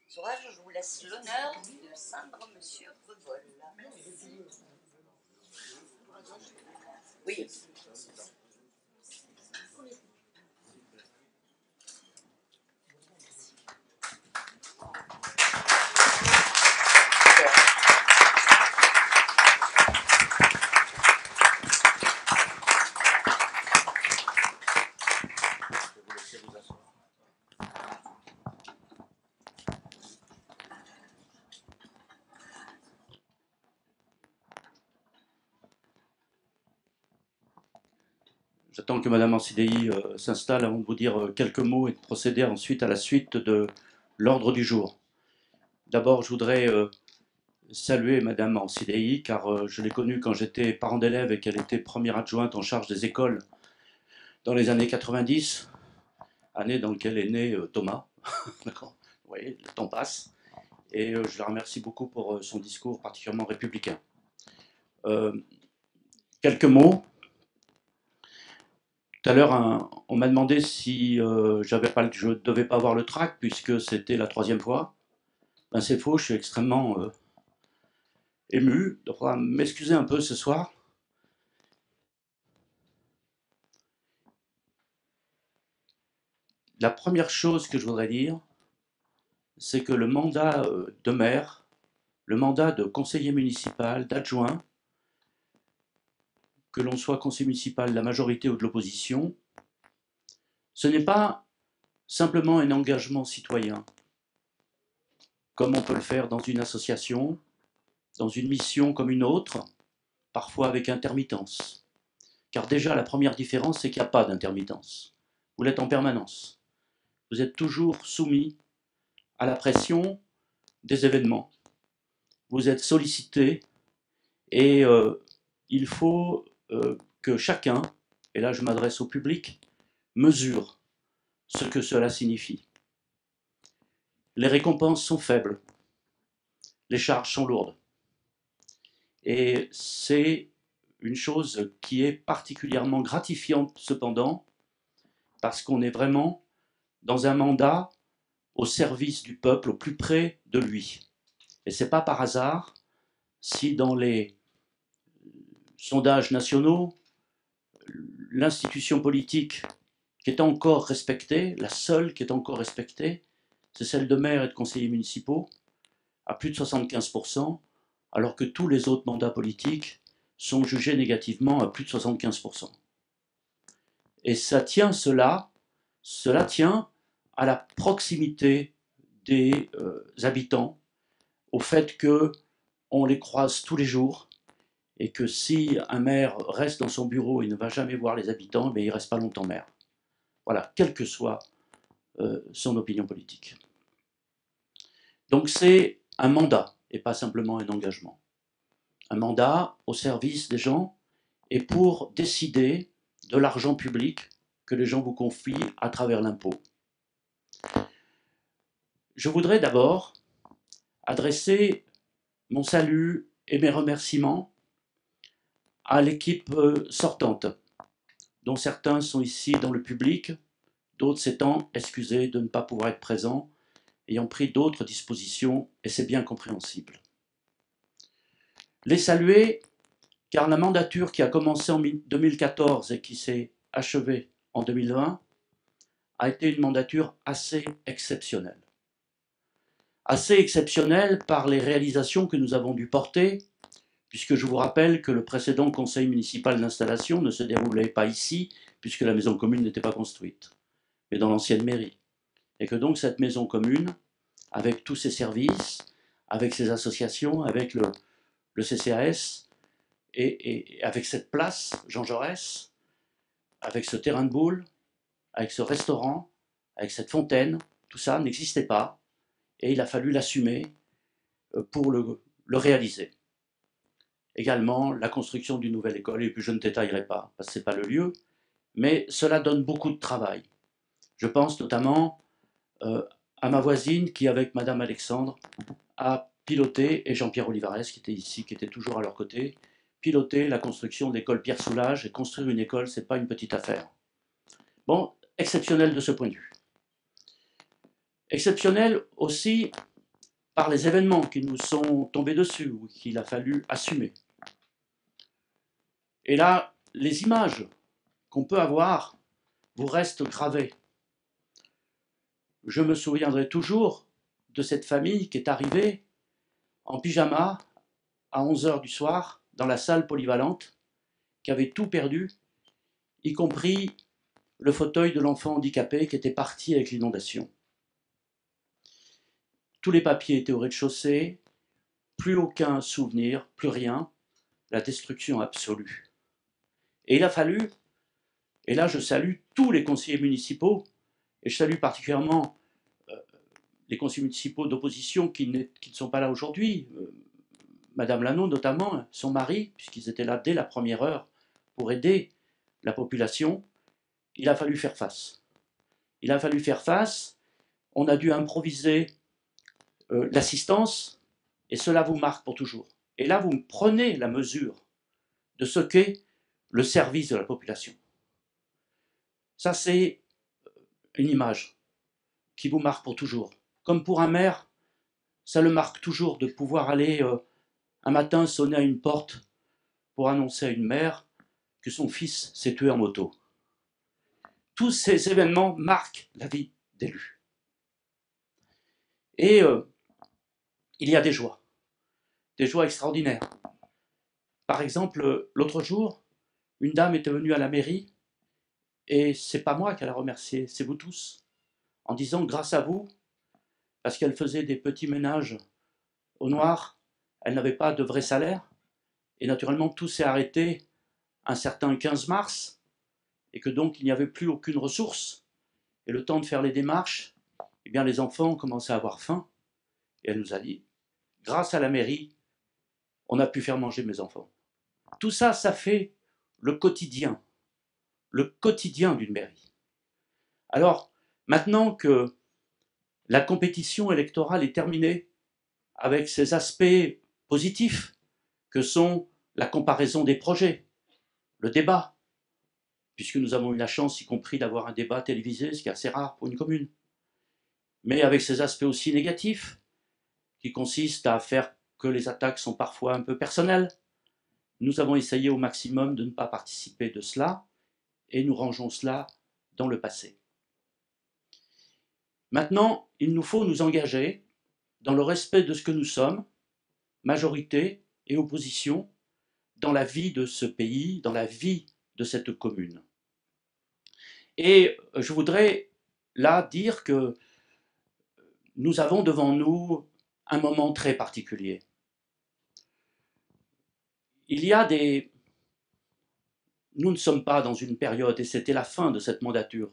Zoraide, je vous laisse l'honneur de ceindre Monsieur Revol. Oui. J'attends que Madame Ansidei s'installe avant de vous dire quelques mots et de procéder ensuite à la suite de l'ordre du jour. D'abord, je voudrais saluer Madame Ansidei, car je l'ai connue quand j'étais parent d'élève et qu'elle était première adjointe en charge des écoles dans les années 90, année dans laquelle est né Thomas. D'accord. Vous voyez, le temps passe. Et je la remercie beaucoup pour son discours particulièrement républicain. Quelques mots. Tout à l'heure, on m'a demandé si je ne devais pas avoir le trac puisque c'était la 3e fois. Ben, c'est faux, je suis extrêmement ému. Il faudra m'excuser un peu ce soir. La première chose que je voudrais dire, c'est que le mandat de maire, le mandat de conseiller municipal, d'adjoint, que l'on soit conseiller municipal de la majorité ou de l'opposition, ce n'est pas simplement un engagement citoyen, comme on peut le faire dans une association, dans une mission comme une autre, parfois avec intermittence. Car déjà, la première différence, c'est qu'il n'y a pas d'intermittence. Vous l'êtes en permanence. Vous êtes toujours soumis à la pression des événements. Vous êtes sollicité et il faut que chacun, et là je m'adresse au public, mesure ce que cela signifie. Les récompenses sont faibles, les charges sont lourdes. Et c'est une chose qui est particulièrement gratifiante cependant, parce qu'on est vraiment dans un mandat au service du peuple, au plus près de lui. Et ce n'est pas par hasard si dans les sondages nationaux, l'institution politique qui est encore respectée, la seule qui est encore respectée, c'est celle de maires et de conseillers municipaux, à plus de 75%, alors que tous les autres mandats politiques sont jugés négativement à plus de 75%. Et cela tient à la proximité des habitants, au fait qu'on les croise tous les jours, et que si un maire reste dans son bureau et ne va jamais voir les habitants, mais il ne reste pas longtemps maire. Voilà, quelle que soit son opinion politique. Donc c'est un mandat, et pas simplement un engagement. Un mandat au service des gens, et pour décider de l'argent public que les gens vous confient à travers l'impôt. Je voudrais d'abord adresser mon salut et mes remerciements à l'équipe sortante, dont certains sont ici dans le public, d'autres s'étant excusés de ne pas pouvoir être présents, ayant pris d'autres dispositions, et c'est bien compréhensible. Les saluer, car la mandature qui a commencé en 2014 et qui s'est achevée en 2020 a été une mandature assez exceptionnelle. Assez exceptionnelle par les réalisations que nous avons dû porter, puisque je vous rappelle que le précédent conseil municipal d'installation ne se déroulait pas ici, puisque la maison commune n'était pas construite, mais dans l'ancienne mairie. Et que donc cette maison commune, avec tous ses services, avec ses associations, avec le CCAS, et avec cette place, Jean Jaurès, avec ce terrain de boule, avec ce restaurant, avec cette fontaine, tout ça n'existait pas, et il a fallu l'assumer pour le réaliser. Également, la construction d'une nouvelle école, et puis je ne détaillerai pas, parce que ce n'est pas le lieu, mais cela donne beaucoup de travail. Je pense notamment à ma voisine qui, avec Madame Alexandre, a piloté, et Jean-Pierre Olivares, qui était ici, qui était toujours à leur côté, piloté la construction de l'école Pierre Soulages. Et construire une école, ce n'est pas une petite affaire. Bon, exceptionnel de ce point de vue. Exceptionnel aussi par les événements qui nous sont tombés dessus, ou qu'il a fallu assumer. Et là, les images qu'on peut avoir vous restent gravées. Je me souviendrai toujours de cette famille qui est arrivée en pyjama à 11 h du soir dans la salle polyvalente, qui avait tout perdu, y compris le fauteuil de l'enfant handicapé qui était parti avec l'inondation. Tous les papiers étaient au rez-de-chaussée, plus aucun souvenir, plus rien, la destruction absolue. Et il a fallu, et là je salue tous les conseillers municipaux, et je salue particulièrement les conseillers municipaux d'opposition qui ne sont pas là aujourd'hui, Madame Lano notamment, son mari, puisqu'ils étaient là dès la première heure pour aider la population. Il a fallu faire face. Il a fallu faire face, on a dû improviser l'assistance, et cela vous marque pour toujours. Et là, vous prenez la mesure de ce qu'est le service de la population. Ça, c'est une image qui vous marque pour toujours. Comme pour un maire, ça le marque toujours de pouvoir aller un matin sonner à une porte pour annoncer à une mère que son fils s'est tué en moto. Tous ces événements marquent la vie d'élus. Et il y a des joies extraordinaires. Par exemple, l'autre jour, une dame était venue à la mairie, et c'est pas moi qu'elle a remercié, c'est vous tous, en disant grâce à vous, parce qu'elle faisait des petits ménages au noir, elle n'avait pas de vrai salaire, et naturellement tout s'est arrêté un certain 15 mars, et que donc il n'y avait plus aucune ressource, et le temps de faire les démarches, eh bien les enfants ont commencé à avoir faim, et elle nous a dit, grâce à la mairie, on a pu faire manger mes enfants. Tout ça, ça fait le quotidien d'une mairie. Alors, maintenant que la compétition électorale est terminée, avec ses aspects positifs, que sont la comparaison des projets, le débat, puisque nous avons eu la chance, y compris, d'avoir un débat télévisé, ce qui est assez rare pour une commune, mais avec ses aspects aussi négatifs, qui consistent à faire que les attaques sont parfois un peu personnelles. Nous avons essayé au maximum de ne pas participer de cela, et nous rangeons cela dans le passé. Maintenant, il nous faut nous engager dans le respect de ce que nous sommes, majorité et opposition, dans la vie de ce pays, dans la vie de cette commune. Et je voudrais là dire que nous avons devant nous un moment très particulier. Il y a des... Nous ne sommes pas dans une période, et c'était la fin de cette mandature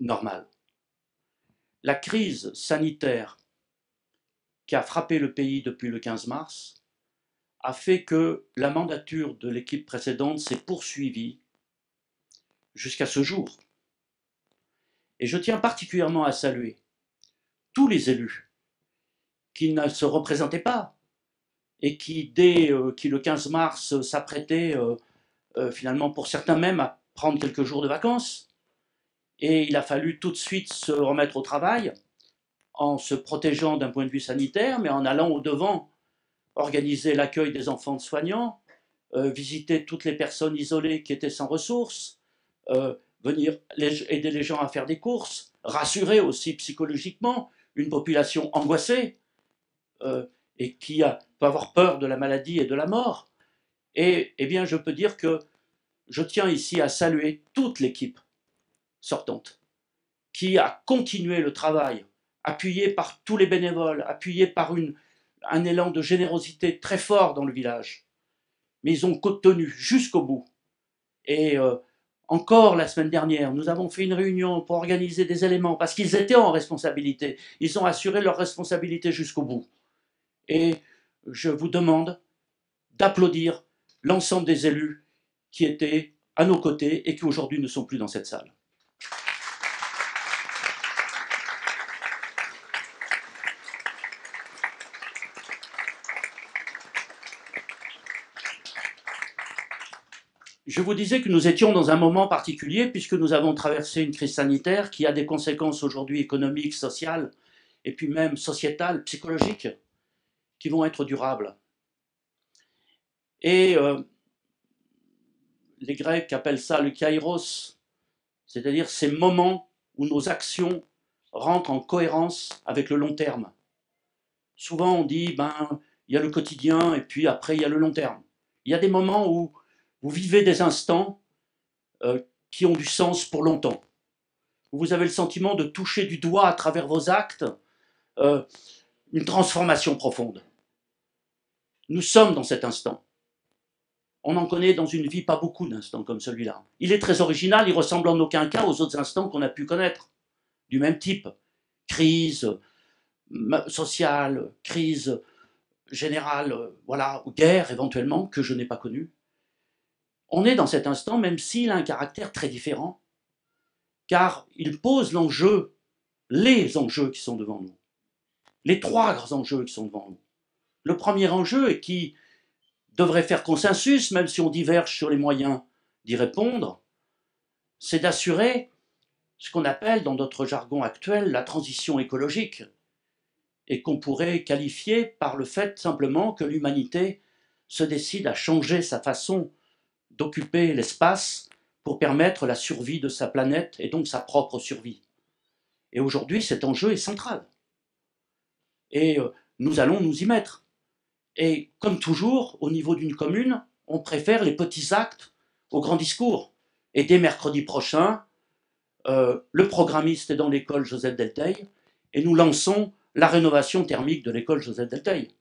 normale. La crise sanitaire qui a frappé le pays depuis le 15 mars a fait que la mandature de l'équipe précédente s'est poursuivie jusqu'à ce jour. Et je tiens particulièrement à saluer tous les élus qui ne se représentaient pas et qui, dès qui le 15 mars s'apprêtaient finalement pour certains même à prendre quelques jours de vacances. Et il a fallu tout de suite se remettre au travail en se protégeant d'un point de vue sanitaire, mais en allant au-devant, organiser l'accueil des enfants de soignants, visiter toutes les personnes isolées qui étaient sans ressources, venir aider les gens à faire des courses, rassurer aussi psychologiquement une population angoissée et qui peut avoir peur de la maladie et de la mort. Et eh bien, je peux dire que je tiens ici à saluer toute l'équipe sortante qui a continué le travail, appuyé par tous les bénévoles, appuyé par un élan de générosité très fort dans le village. Mais ils ont tenu jusqu'au bout. Et encore la semaine dernière, nous avons fait une réunion pour organiser des éléments, parce qu'ils étaient en responsabilité. Ils ont assuré leur responsabilité jusqu'au bout. Et je vous demande d'applaudir l'ensemble des élus qui étaient à nos côtés et qui aujourd'hui ne sont plus dans cette salle. je vous disais que nous étions dans un moment particulier puisque nous avons traversé une crise sanitaire qui a des conséquences aujourd'hui économiques, sociales, et puis même sociétales, psychologiques, qui vont être durables. Et les Grecs appellent ça le kairos, c'est-à-dire ces moments où nos actions rentrent en cohérence avec le long terme. Souvent on dit, il y a le quotidien et puis après il y a le long terme. Il y a des moments où vous vivez des instants qui ont du sens pour longtemps. Où vous avez le sentiment de toucher du doigt à travers vos actes une transformation profonde. Nous sommes dans cet instant. On en connaît dans une vie pas beaucoup d'instants comme celui-là. Il est très original, il ressemble en aucun cas aux autres instants qu'on a pu connaître, du même type. Crise sociale, crise générale, voilà, ou guerre éventuellement, que je n'ai pas connue. On est dans cet instant, même s'il a un caractère très différent, car il pose l'enjeu, les enjeux qui sont devant nous. Les trois grands enjeux qui sont devant nous. Le premier enjeu, et qui devrait faire consensus, même si on diverge sur les moyens d'y répondre, c'est d'assurer ce qu'on appelle dans notre jargon actuel la transition écologique, et qu'on pourrait qualifier par le fait simplement que l'humanité se décide à changer sa façon d'occuper l'espace pour permettre la survie de sa planète et donc sa propre survie. Et aujourd'hui, cet enjeu est central. Et nous allons nous y mettre. Et comme toujours, au niveau d'une commune, on préfère les petits actes aux grands discours. Et dès mercredi prochain, le programmiste est dans l'école Joseph Delteil, et nous lançons la rénovation thermique de l'école Joseph Delteil.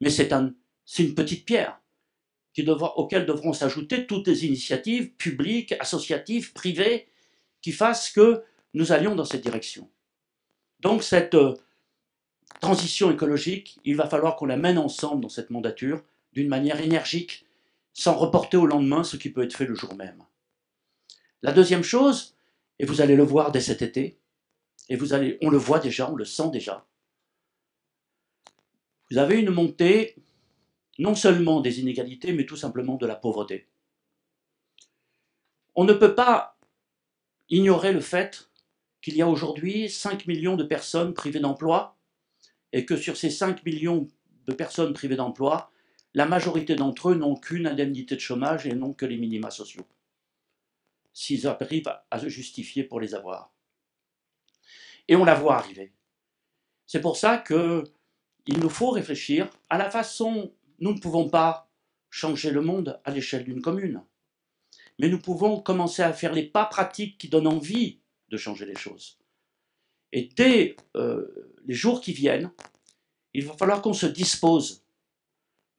Mais c'est une petite pierre auxquelles devront s'ajouter toutes les initiatives publiques, associatives, privées, qui fassent que nous allions dans cette direction. Donc cette transition écologique, il va falloir qu'on la mène ensemble dans cette mandature, d'une manière énergique, sans reporter au lendemain ce qui peut être fait le jour même. La deuxième chose, et vous allez le voir dès cet été, et on le voit déjà, on le sent déjà, vous avez une montée non seulement des inégalités, mais tout simplement de la pauvreté. On ne peut pas ignorer le fait qu'il y a aujourd'hui 5 millions de personnes privées d'emploi, et que sur ces 5 millions de personnes privées d'emploi, la majorité d'entre eux n'ont qu'une indemnité de chômage et n'ont que les minima sociaux, s'ils arrivent à se justifier pour les avoir. Et on la voit arriver. C'est pour ça qu'il nous faut réfléchir à la façon. Nous ne pouvons pas changer le monde à l'échelle d'une commune, mais nous pouvons commencer à faire les pas pratiques qui donnent envie de changer les choses. Et dès les jours qui viennent, il va falloir qu'on se dispose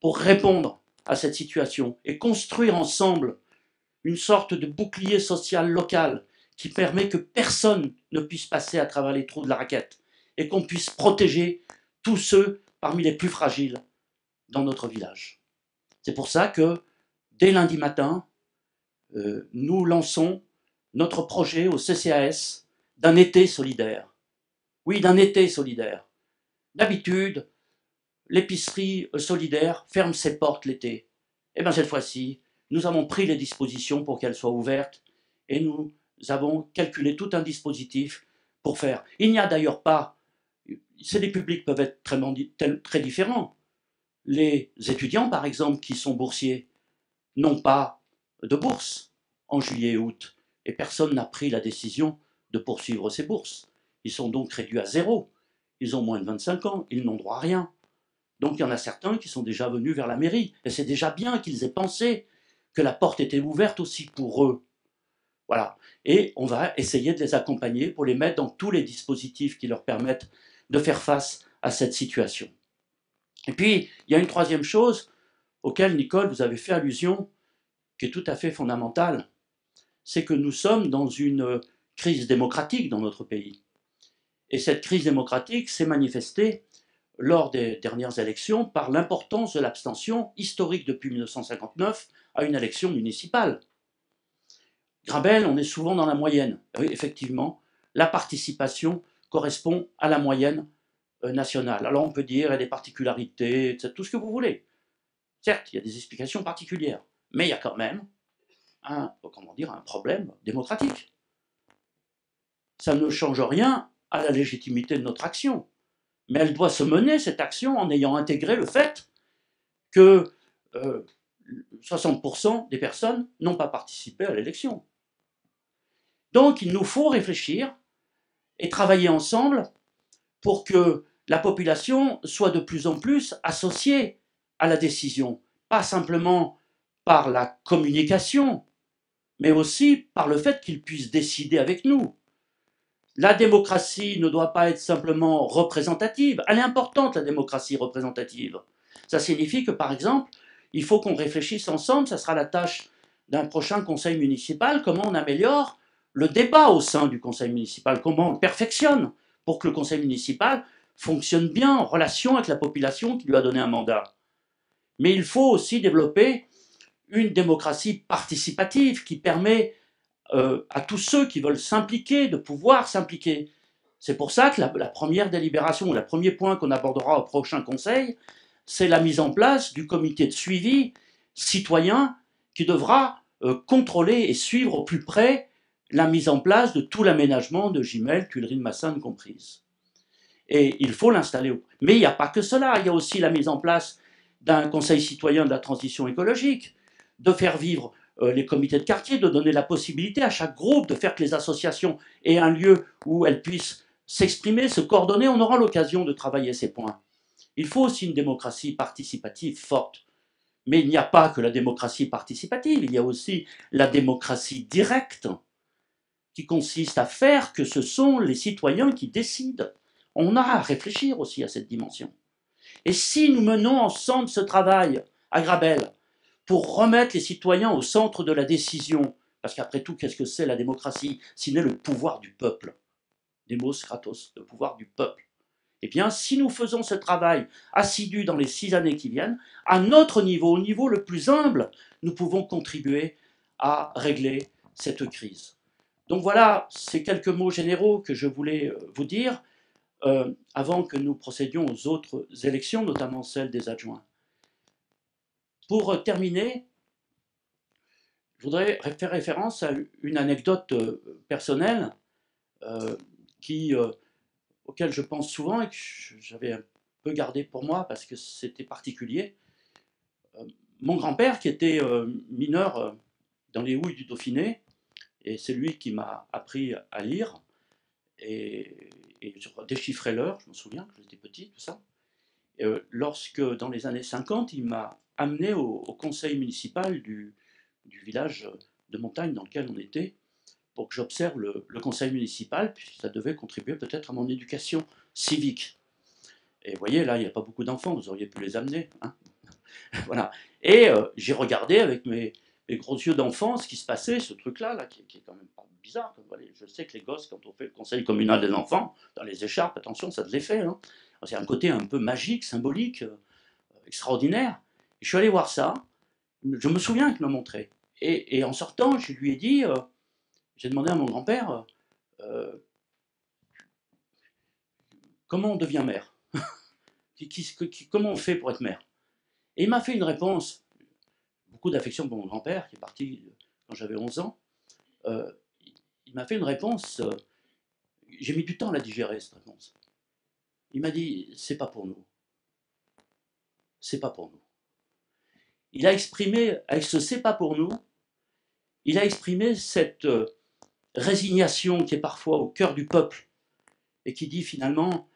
pour répondre à cette situation et construire ensemble une sorte de bouclier social local qui permet que personne ne puisse passer à travers les trous de la raquette et qu'on puisse protéger tous ceux parmi les plus fragiles dans notre village. C'est pour ça que dès lundi matin, nous lançons notre projet au CCAS d'un été solidaire. Oui, d'un été solidaire. D'habitude, l'épicerie solidaire ferme ses portes l'été. Et bien cette fois-ci, nous avons pris les dispositions pour qu'elle soit ouverte et nous avons calculé tout un dispositif pour faire. Il n'y a d'ailleurs pas, les publics peuvent être très différents. Les étudiants, par exemple, qui sont boursiers, n'ont pas de bourse en juillet et août, et personne n'a pris la décision de poursuivre ces bourses. Ils sont donc réduits à zéro. Ils ont moins de 25 ans, ils n'ont droit à rien. Donc il y en a certains qui sont déjà venus vers la mairie, et c'est déjà bien qu'ils aient pensé que la porte était ouverte aussi pour eux. Voilà. Et on va essayer de les accompagner pour les mettre dans tous les dispositifs qui leur permettent de faire face à cette situation. Et puis, il y a une troisième chose auquel, Nicole, vous avez fait allusion, qui est tout à fait fondamentale, c'est que nous sommes dans une crise démocratique dans notre pays. Et cette crise démocratique s'est manifestée lors des dernières élections par l'importance de l'abstention historique depuis 1959 à une élection municipale. Grabel, on est souvent dans la moyenne. Oui, effectivement, la participation correspond à la moyenne nationale. Alors on peut dire il y a des particularités, tout ce que vous voulez. Certes, il y a des explications particulières, mais il y a quand même comment dire, un problème démocratique. Ça ne change rien à la légitimité de notre action. Mais elle doit se mener, cette action, en ayant intégré le fait que 60% des personnes n'ont pas participé à l'élection. Donc il nous faut réfléchir et travailler ensemble pour que la population soit de plus en plus associée à la décision, pas simplement par la communication, mais aussi par le fait qu'ils puissent décider avec nous. La démocratie ne doit pas être simplement représentative. Elle est importante, la démocratie représentative. Ça signifie que, par exemple, il faut qu'on réfléchisse ensemble, ça sera la tâche d'un prochain conseil municipal, comment on améliore le débat au sein du conseil municipal, comment on le perfectionne pour que le conseil municipal fonctionne bien en relation avec la population qui lui a donné un mandat. Mais il faut aussi développer une démocratie participative qui permet à tous ceux qui veulent s'impliquer de pouvoir s'impliquer. C'est pour ça que la première délibération, le premier point qu'on abordera au prochain conseil, c'est la mise en place du comité de suivi citoyen qui devra contrôler et suivre au plus près la mise en place de tout l'aménagement de Gimel, Tuileries de Massane comprises. Et il faut l'installer. Mais il n'y a pas que cela, il y a aussi la mise en place d'un conseil citoyen de la transition écologique, de faire vivre les comités de quartier, de donner la possibilité à chaque groupe de faire que les associations aient un lieu où elles puissent s'exprimer, se coordonner. On aura l'occasion de travailler ces points. Il faut aussi une démocratie participative forte. Mais il n'y a pas que la démocratie participative, il y a aussi la démocratie directe, qui consiste à faire que ce sont les citoyens qui décident. On a à réfléchir aussi à cette dimension. Et si nous menons ensemble ce travail à Grabel, pour remettre les citoyens au centre de la décision, parce qu'après tout, qu'est-ce que c'est la démocratie, sinon le pouvoir du peuple? Demos kratos, le pouvoir du peuple. Eh bien, si nous faisons ce travail assidu dans les 6 années qui viennent, à notre niveau, au niveau le plus humble, nous pouvons contribuer à régler cette crise. Donc voilà, ces quelques mots généraux que je voulais vous dire avant que nous procédions aux autres élections, notamment celles des adjoints. Pour terminer, je voudrais faire référence à une anecdote personnelle auquel je pense souvent et que j'avais un peu gardé pour moi parce que c'était particulier. Mon grand-père, qui était mineur dans les houilles du Dauphiné, et c'est lui qui m'a appris à lire et déchiffrer l'heure, je me souviens, quand j'étais petit, tout ça. Lorsque, dans les années 50, il m'a amené au conseil municipal du village de montagne dans lequel on était, pour que j'observe le conseil municipal, puis ça devait contribuer peut-être à mon éducation civique. Et vous voyez, là, il n'y a pas beaucoup d'enfants, vous auriez pu les amener. Hein. Voilà. Et j'ai regardé avec mes gros yeux d'enfant ce qui se passait, ce truc-là, là, qui est quand même pas bizarre. Je sais que les gosses, quand on fait le conseil communal des enfants, dans les écharpes, attention, ça se les fait. Hein. C'est un côté un peu magique, symbolique, extraordinaire. Et je suis allé voir ça, je me souviens qu'il m'a montré. Et en sortant, je lui ai dit, j'ai demandé à mon grand-père, comment on devient maire? Comment on fait pour être maire? Et il m'a fait une réponse, beaucoup d'affection pour mon grand-père, qui est parti quand j'avais 11 ans. Il m'a fait une réponse, j'ai mis du temps à la digérer, cette réponse. Il m'a dit, c'est pas pour nous. C'est pas pour nous. Il a exprimé, avec ce c'est pas pour nous, il a exprimé cette résignation qui est parfois au cœur du peuple et qui dit finalement,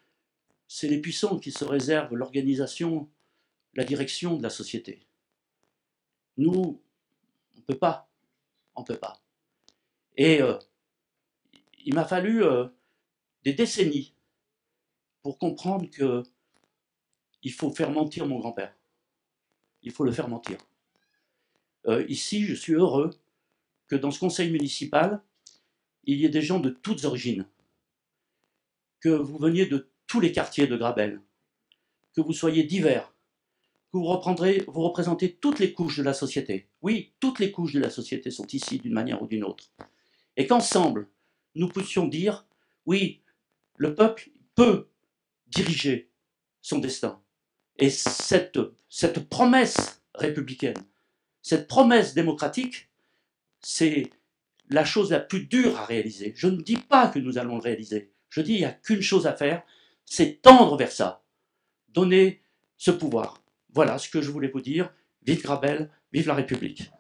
c'est les puissants qui se réservent l'organisation, la direction de la société. Nous, on ne peut pas. On ne peut pas. Et il m'a fallu des décennies pour comprendre qu'il faut faire mentir mon grand-père. Il faut le faire mentir. Ici, je suis heureux que dans ce conseil municipal, il y ait des gens de toutes origines, que vous veniez de tous les quartiers de Grabel, que vous soyez divers, que vous représentez toutes les couches de la société. Oui, toutes les couches de la société sont ici d'une manière ou d'une autre. Et qu'ensemble, nous puissions dire, oui, le peuple peut diriger son destin. Et cette promesse républicaine, cette promesse démocratique, c'est la chose la plus dure à réaliser. Je ne dis pas que nous allons le réaliser. Je dis qu'il n'y a qu'une chose à faire, c'est tendre vers ça. Donner ce pouvoir. Voilà ce que je voulais vous dire. Vive Grabel, vive la République.